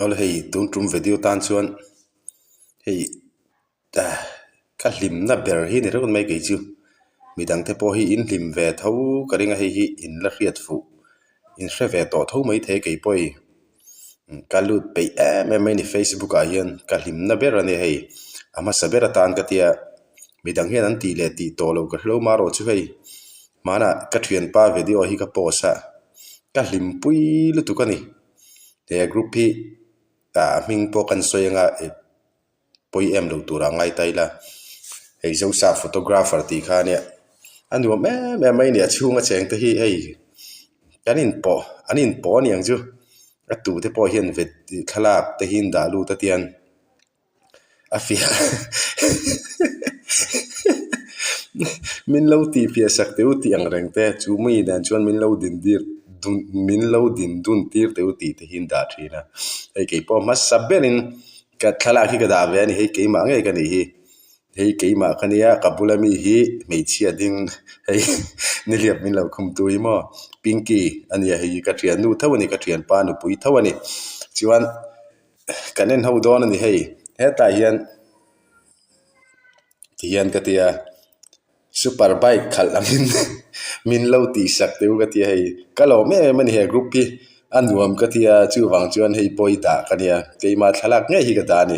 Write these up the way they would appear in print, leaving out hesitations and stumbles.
all hei tungtum video tan chuan hei ka hlim na ber hi ni ron mai ke chu midang te po hi in hlim ve tho ka ringa hei hi in la riat fu in hre ve to tho mai the ke poi ka lut pe mai ni facebook a hian ka hlim na ber ani hei ama sabera tan ka tia midang hian an ti le ti to lo ka hlo ma ro chu hei mana ka thian pa video hi ka posa ka hlim pui lu tu ka ni te group hi ming po kan soyanga poi em lo tura ngai taila hei ZOSAP photographer ti kha ne anu me mai ne chunga cheng te hi hei anin po ni ang chu atu te po hian vet thalak te hin da lu ta tian afia min lo ti pia sak te uti ang reng te chu mi dan chuan min lo din dun tir te uti te hin da thina hei ke po mas saberin ka thalak hi ka da ve ani hei ke ma nge ka ni hi hei ke ma khania kabulami hi meichia ding hei niliap min lo khum tui mo pinky ania hei ka thian nu thawani ka thian pa nu pui thawani chuan kanen ho don ani hei heta hian ka tia super bike khalamin min lo ti sak teu ka tia hei kalo me mani he group hi anuam ka tia chu wang chuan hei poi da kania keima thalak nge hi ka da ni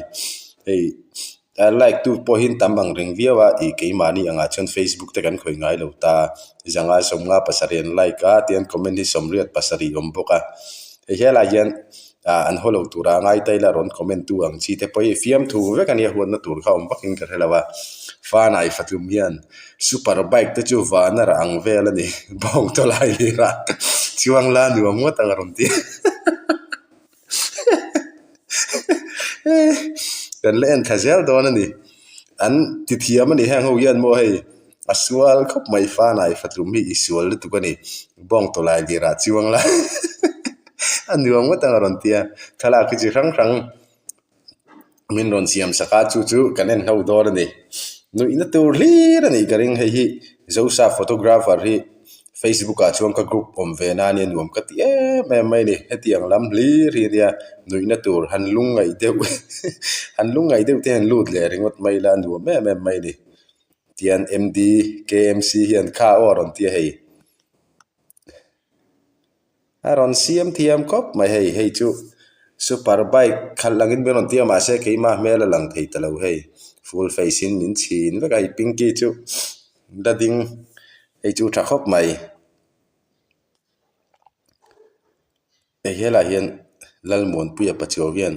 hei like tu po hin tambang ring viawa I keima ni anga chon facebook te kan khoi ngai lo ta janga somnga pasarian like a tian comment hi somriat pasari omboka hei hela hian an holo tura ngai taila ron comment tu ang chi te poi fiam thu ve kania huan na tur kha om bakin ka helawa fa nai fatum hian super bike te chu vana ra ang vel ani bong to lai li ra chuang la nu mo tang ron ti kan len thazel don ani an ti thiam ani hang ho yan mo hei aswal khop mai fa nai fatum mi isual tu ka ni bong to lai li ra chuang la anu mo tang ron tia thala ki chi rang min ron siam saka chu kanen ho don ani nu ina tur lir ani garing hei hi ZOSAP photographer hi facebook a chuang ka group om ve na ni nuam ka ti me mai ni hetiang lam lir hi dia nu ina tur han lungai deu te han lut le ringot mai la nu me mai ni tian md kmc hian kha oron ti hei aron cm thiam kop mai hei chu super bike khalangin beron ti ma se keima mela lang thei talo hei full face in min chin ve kai pinky chu dading hei chu thakop mai hela hian lalmon puya pacho hian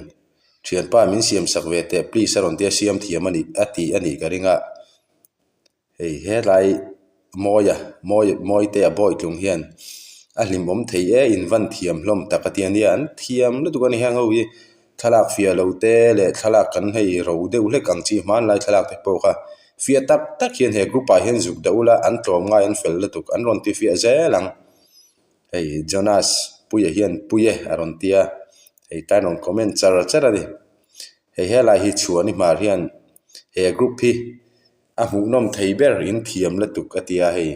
thian pa min siam sakwe te please aron te siam thiam ani ati ani karinga hei helai moi te a boy tlung hian a hlimom thei in van thiam hlom takatian hian thiam lu tu kan hang ho hi thalak fia lo te le thalak kan hei ro deuh hlek ang chi man lai thalak te po kha fia tak hian he group a hian zuk daula an tlom ngai an fel lutuk an ron ti fia zelang hei jonas puye hian puye aron tia hei tanon comment char ani hei hela hi chuani mar hian he group hi a hmu nom thei ber in thiam lutuk atia hei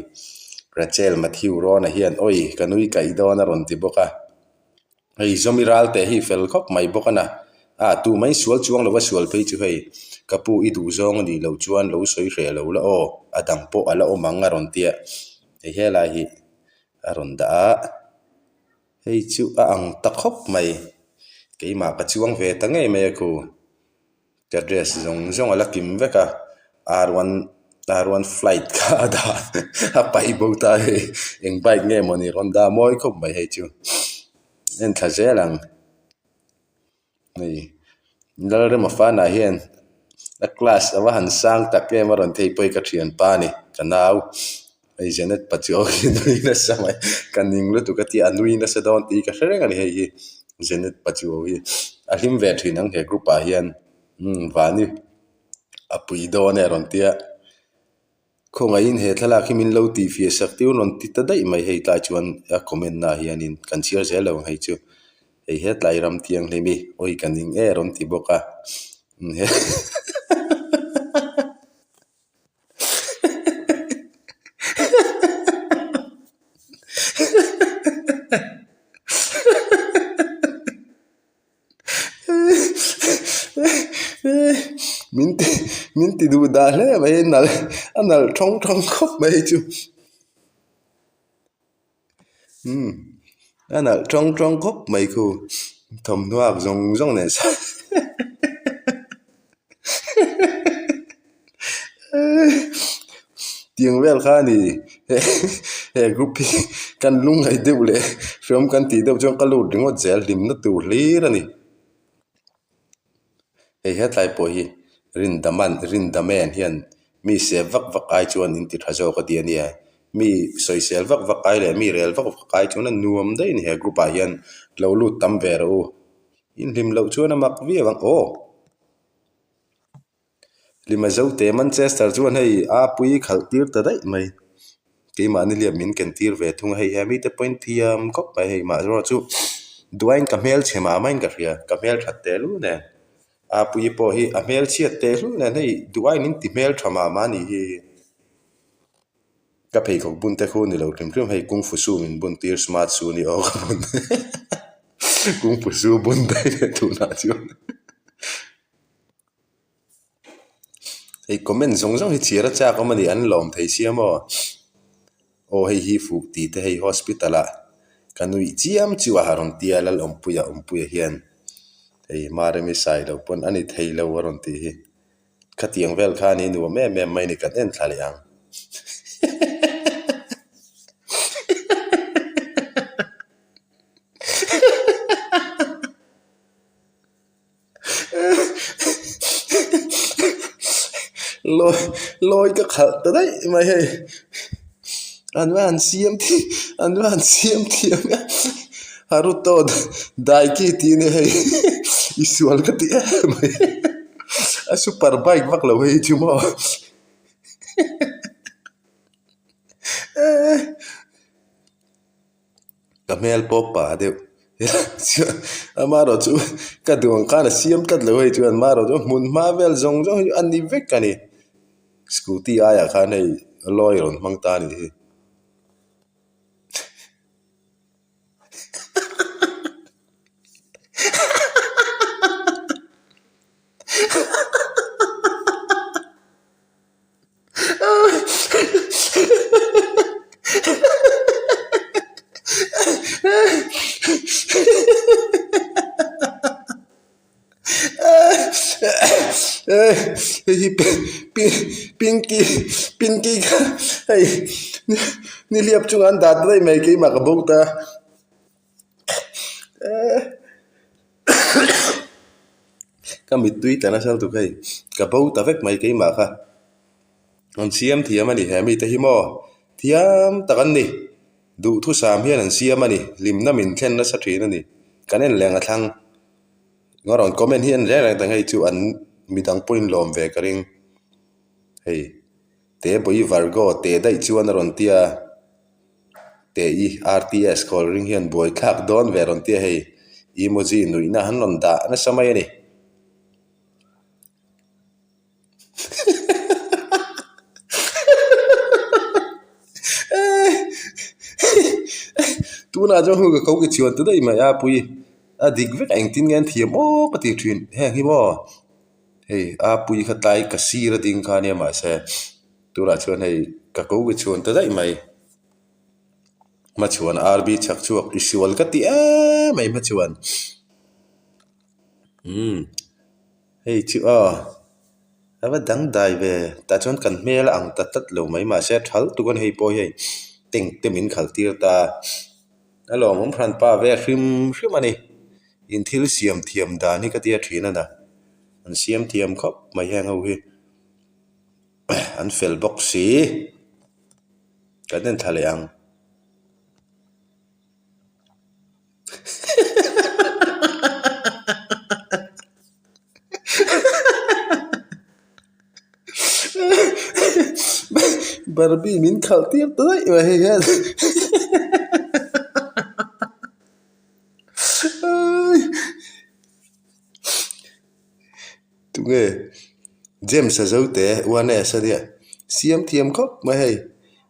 Rachel Matthew Ron hian oi kanui kai dona ron ti boka hei zomiral te hi fel khop mai bokana tu mai sual chuang lowa sual phei chu hei kapu I du zong ni lo chuan lo soi hre lo la o adang po ala o manga ron tia hei hela hi aron da hei chu ang takhop mai keima ka chuang ve ta nge me ku ta dress zong ala kim veka R1 flight ka da a pai bo ta he eng bike nge moni ronda moi khop mai he chu en thazelang nei ndal ma fa na hian a class awa han sang tak ke maron thei poi ka thian pa ni kanau ai jenet pacho nui na samai kaning lu tu ka ti anui na sa don ti ka hrenga ni hei jenet pacho hi a him ve thinang he group a hian wani apui do ne ron tia khonga in he thala khi min lo ti fi sak tiu non ti ta dai mai hei ta chuan a comment na hianin kan share zelo hei chu hei het lai ram tiang hlemi oi kaning ron ti boka min ti du da le mai anal thong khop mai chu anal thong khop mai khu thom nuak zong ne sa tiếng vel kha ni he group kan lung ai deu le from kan ti deu chong kalu ringo zel dim na tu le ra ni he tlai po hi rin daman hian mi se vak ai chuan in ti thajo ka ti ani mi social vak ai le mi rel vak ai chuan nuam dei ni he group a hian lo lu tam ve ro in lim lo chuan mak vi wang o lima zo te Manchester chuan hei a pui khal tir ta dai mai ke ma ni liam min ken tir ve thung hei hemi te point thiam kop mai hei ma ro chu duain kamel chema main ka ria kamel that te lu ne a pui po hi a mel chiat te lu ne hei duain in ti mel thama ma ni hi ka phei khok bun te khu ni lo trim hei kung fu su min bun tir smart su ni o bun kung fu su bun dai tu na chu hei comment zong hi chira cha ko mani an lom thei siamo o hei hi fu ti te hei hospital a kanui chiam chiwa haron tia lal ompuya hian hei mare mi sai lo pon ani thei lo waron ti hi khatiang vel kha ni nu me mai ni kan en thali ang lôi cái khẩu tới đấy mà hey anh CMT mà haruto dai ki ti ne hey isual ka ti mà a super bike vak lo hey chu mo kamel popa de amaro chu ka duang kana CM tat lo hey chu an maro chu mun mavel zong an ni vek ka ni scooty aya khan hei loi ron mang ta ni hi pinky hey ni liap chung an dat dai mai ke ma ka bota ka mi tui ta na sal tu kai ka bota vek mai ke ma kha an siam thiam ani he mi te hi mo thiam takan ni du thu sam hian an siam ani lim na min thlen na sa thin ani kanen leng a thlang ngoron comment hian re rang tang hei chu an midang point lom ve karing hei te boi vargo te dai chuan ron tia te I RTS call ring hian boy khak don ve ron tia hei emoji nuina han ron da na samai ani tu na jo hu ka ko chuan tu dai ma ya pui a dik vek ang tin ngan thiam o ka ti thin he hi mo hei a pui kha tai ka sira ding kha ne ma se tu ra chuan hei ka ko ge chuan ta dai mai ma chuan RB chak chuak isual ka ti a mai ma chuan hei chu a ava dang dai ve ta chuan kan mel ang ta tat lo mai ma se thal tu kan hei po hei teng te min khal tir ta alo mom phan pa ve hrim ani in thil siam thiam da ni ka tia thina da an siam thiam khop mai hang ho hi an fel box si ka den thale ang Barbie min khal tir tới mà hay ha tụi nghe James sa dấu té uane sa dia siam thiam khóc mà hay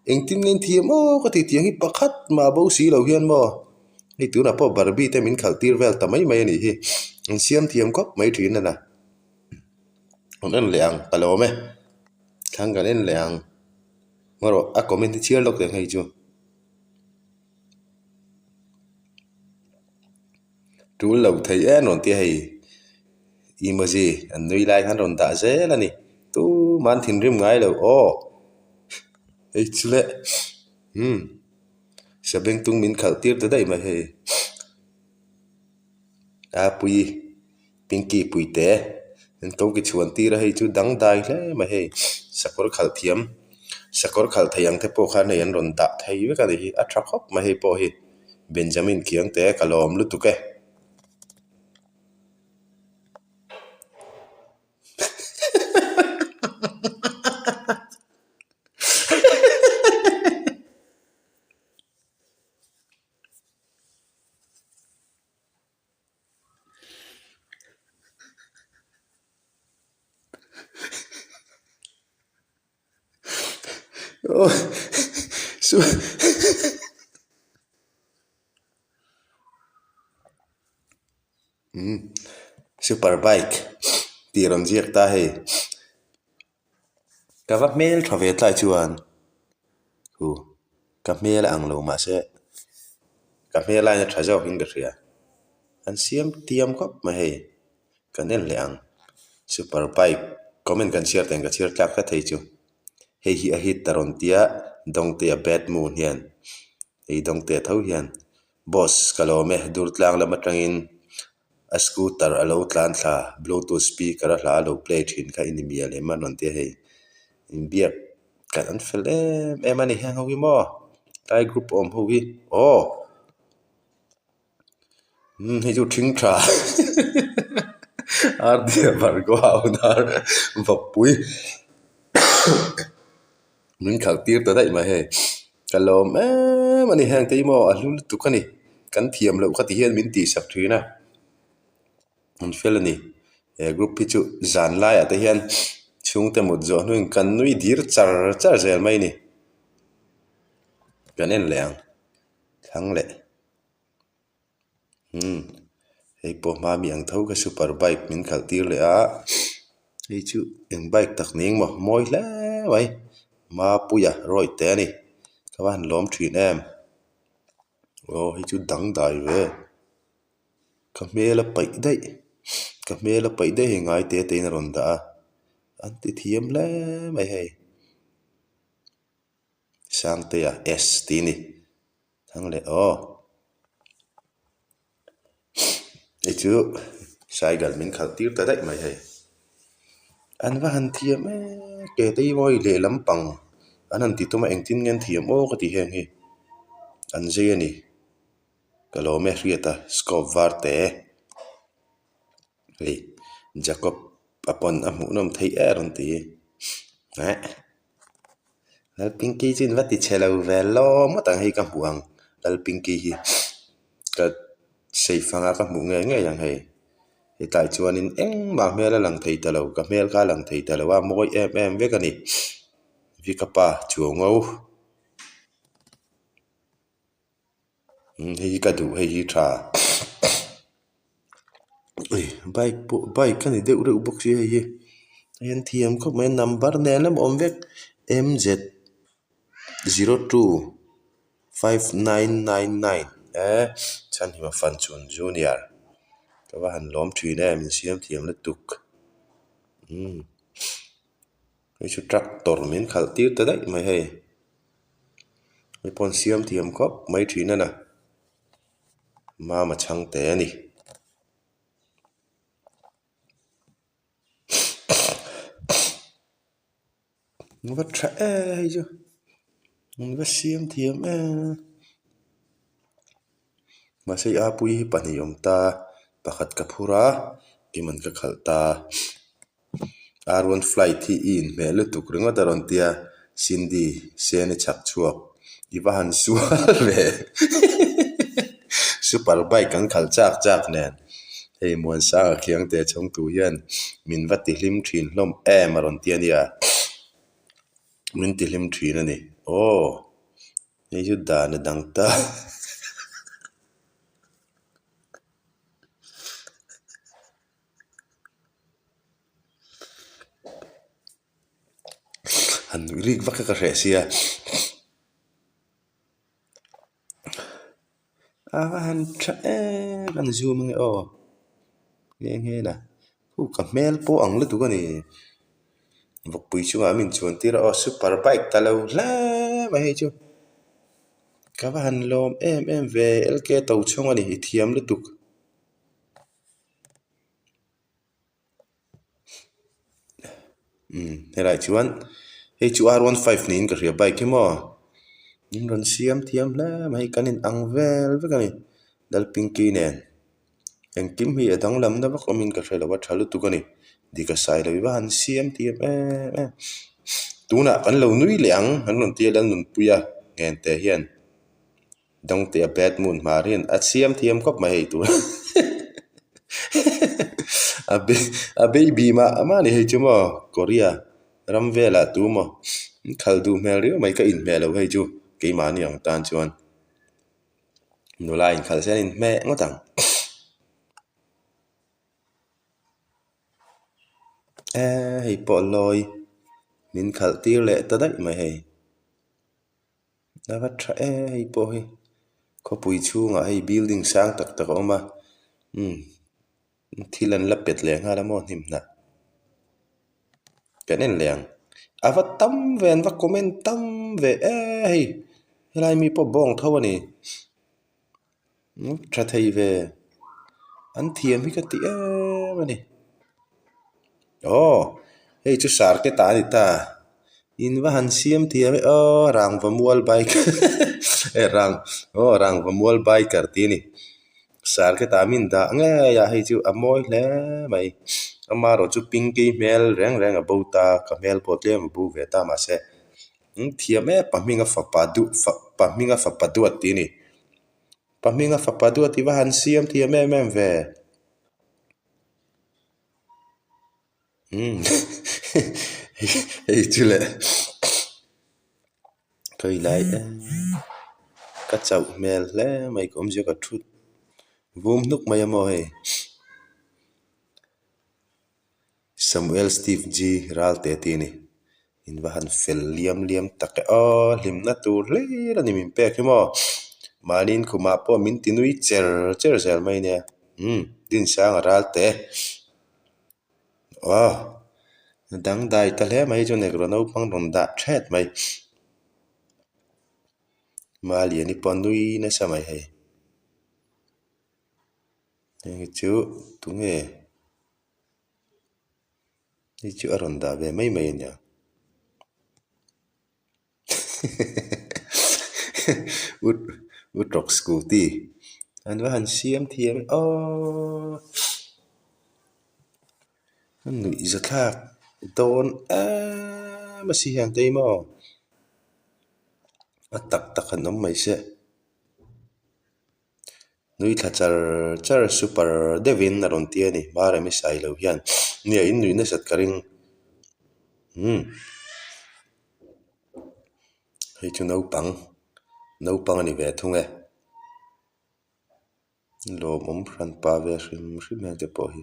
anh tin nên thiam ô có thể tiếng hip khát mà bố xí lâu hiền mò hay tụi nào po Barbie te min khal tir vel ta mấy mấy này hi anh siam thiam khóc mấy chuyện này nè nên lẹng cả lỗ mẹ thằng cái nên lẹng mà rồi comment thì chia lộc tiếng hay chưa chú lâu thấy em rồi thì hay emoji anh nuôi like hắn rồi đã dễ là nè tu man thiên rim ngay lâu ô ấy chú lệ sẽ bên tung mình khảo tiếp tới đây mà hay pui pinky pui té nên câu cái chuan ti ra hay chú đắng đai lẽ mà hay sakor khal thayang te po khan này anh rồi đã thấy với cái gì attract hop mà hay po hi Benjamin kiang te kalom lu tu ke oh su super bike tiram jiak ta hay ka vak mail travel lai chuan hu ka mail ang lo ma se ka mail lai na thajo hin ga ria an siam tiam khop ma hay kan en le ang super bike comment kan share ten ka share tlak ka thei chu hei hi a hit taron tia dong te a bad moon hian ei dong te tho hian boss kalome dur tlang lama tangin a scooter alo tlan thla bluetooth speaker a hla lo play thin kha in mi ale man on te hei in biak kan an fel em ani hang ho mo tai group om ho hi oh hei chu thing tha ar dia bar go aunar vapui min khal tir ta dai ma he kalom mani hang te mo alul tu khani kan thiam lo khati hian min ti sak thina un felani group pi chu zan lai ata hian chung te mut zo nu kan nui dir char char zel mai ni kan en leang thang le hei po ma mi ang tho ka super bike min khal tir le a hei chu eng bike tak ning mo moi hle mai ma puya roi te ni ka van lom thin em hei chu dang dai ve ka mela pai dai ka mela pai dai he ngai te te na ron da an ti thiam le mai hei sang te ya s ti ni thang le hei chu sai gal min khal tir ta dai mai hei an va han thiam ke te moi le lampang an han ti to ma eng tin ngen thiam ka ti heng hi an je ni kalome riata scope var te hei Jacob upon amu nom thei ron ti lal pinky chin vati chelo velo mo tang hei ka huang lal pinky hi ka sei fanga ka mu nge nge yang hei hi tai chuan in eng ma mel lang thei ta lo ka mel ka lang thei ta lo wa moi em ve ka ni vi ka pa chuango hei ka du hei hi tha bike ka ni deuh reuh bok si hei hi hian thiam khop mai number ne lam om vek MZ 025999 chan hi ma fan chun junior ka wa han lom thin em in siam thiam le tuk hei chu tractor min khal tir ta dai mai hei hei pon siam thiam khop mai thin na ma chang te ni va tra hei chu va siam thiam ma sei a pui hi pani om ta pakhat ka phura ki man ka khalta R1 flight hi in me lu tuk ringa daron tia Cindy sene chak chuak iwa han sual ve super bike kan khal chak chak nen hei mon sa khiang te chong tu hian min va ti hlim thin hlom maron tia nia min ti hlim thin ani hei ju da na dang ta han rig vak ka re sia han tra kan zoom nge o nghe na ku ka mel po ang lu tu ka ni vok pui chu min chuan tira o super bike ta lo la ma he chu ka han lom em ve lk to chong ani hi thiam lu tuk he lai chuan he chu R15 nin ka ria bike ki mo nin ron siam thiam la ma hi kanin ang vel ve ka ni dal pinki nen en kim hi adang lam na vak omin ka hrelo wa thalu tu ka ni di ka sai lo wa han siam thiam tuna kan lo nui liang han non tia lan nun puya ngen te hian dong te bad moon marian at siam thiam kop ma hei tu a baby ma ama ni hei chumo korea ram vela tu mo khal du mel ri mai ka in mel lo hei chu ke ma ni ang tan chuan no lain khal sen in me ngotang hei po loi min khal tir le ta dai mai hei na va tra hei po hi ko pui chu nga hei building sang tak tak oma thilan la pet le nga la mo nim na penen leang ava tam ven va comment tam ve hei helai mi po bong thaw ani tra thei ve an thiam hi ka ti mani hei chu sar ke ta ni ta in va han siam thiam rang va mual bike rang va mual bike kar ti ni sar ke ta min da nge ya hei chu amoi le mai amaro chu pinki mel reng reng abota ka mel potlem bu ve ta ma se thiam paminga paminga fa padu ti ni paminga fa padu ti va han siam thiam ve hei chu le kai lai ka chau mel le mai kom je ka thut vum nuk mai amo hei Samuel Steve G ral te ti ni in va han fel liam tak lim na tur le ra ni min pe ki mo manin khuma po min tinui cher mai ne din sang ral te dang dai ta le mai jo ne gro no pang ron da thet mai mali ni pon nui na sa mai hei ngi chu tu nge ni chu aron da ve mai nya ut rock school ti an va han siam thiam nui za thak don ma si hang te mo tak an om mai se nui tha char super devin na ron tia ni mara mi sai lo hian nia in nui na sat karing hei chu no pang ani ve thunge lo mom fran pa ve hrim me te po hi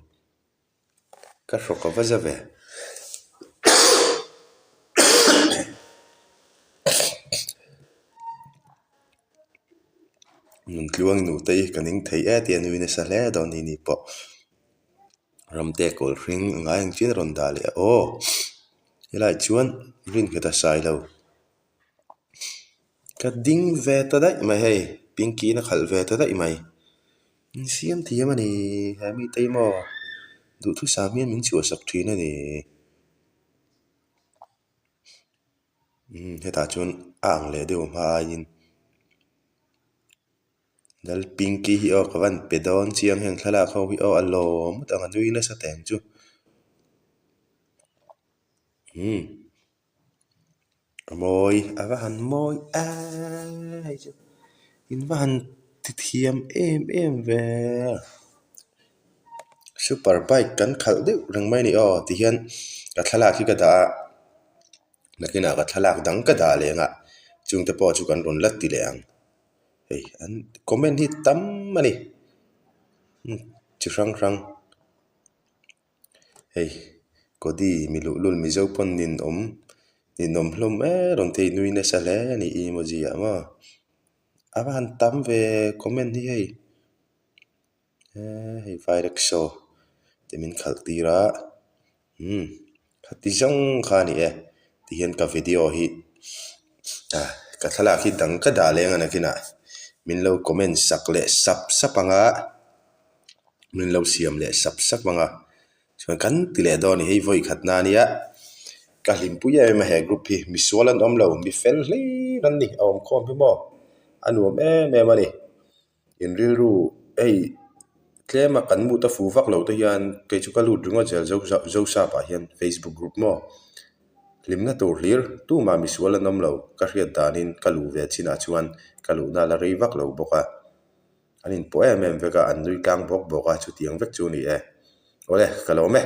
ka hrok va za ve nun tluang nu te kaning thei ti nui na sa le don ni po ramte kol ring ngai ang chin ron dali helai chuan rin khata sai lo ka ding ve ta dai mai hei pinki na khal ve ta dai mai siam thiam ani ha mi te mo du thu sa mian min chu sak thin ani heta chuan ang le deuh ma in dal pinki hi kawan pedon chiang heng thala kho hi alom tang anui na sa teng chu moi ava han moi hei chu in va han ti thiam em ve super bike kan khal deuh rang mai ni ti hian ka thala ki ka da nakina ka thalak dang ka da lenga chung te po chu kan ron lat ti leang hei an comment hi tam mani chi rang hei kodi mi lu lul mi zo pon nin ni nom hlom ron thei nui ne sale ni emoji ama awan tam ve comment hi hei hei virek so temin khal tira khati jang kha ni ti hian ka video hi ka thala khi dang ka da leng ana kina min lo comment sak le sap sapanga min lo siam le sap sapanga chuan kan ti le do ni hei voi khatna nia ka hlimpuya ma he group hi mi sualan om lo mi fel hle ran ni awm khom hi mo anuam mani in ril ru ei tlema kan mu ta fu vak lo te hian ke chu ka lut ringa chel ZOSAP hian Facebook group mo limna tur hlir tu ma mi sualan om lo ka hriat danin kalu ve china chuan kalu na la rei vak lo boka anin po veka an nui tlang bok boka chu tiang vek chu ni ole kalo me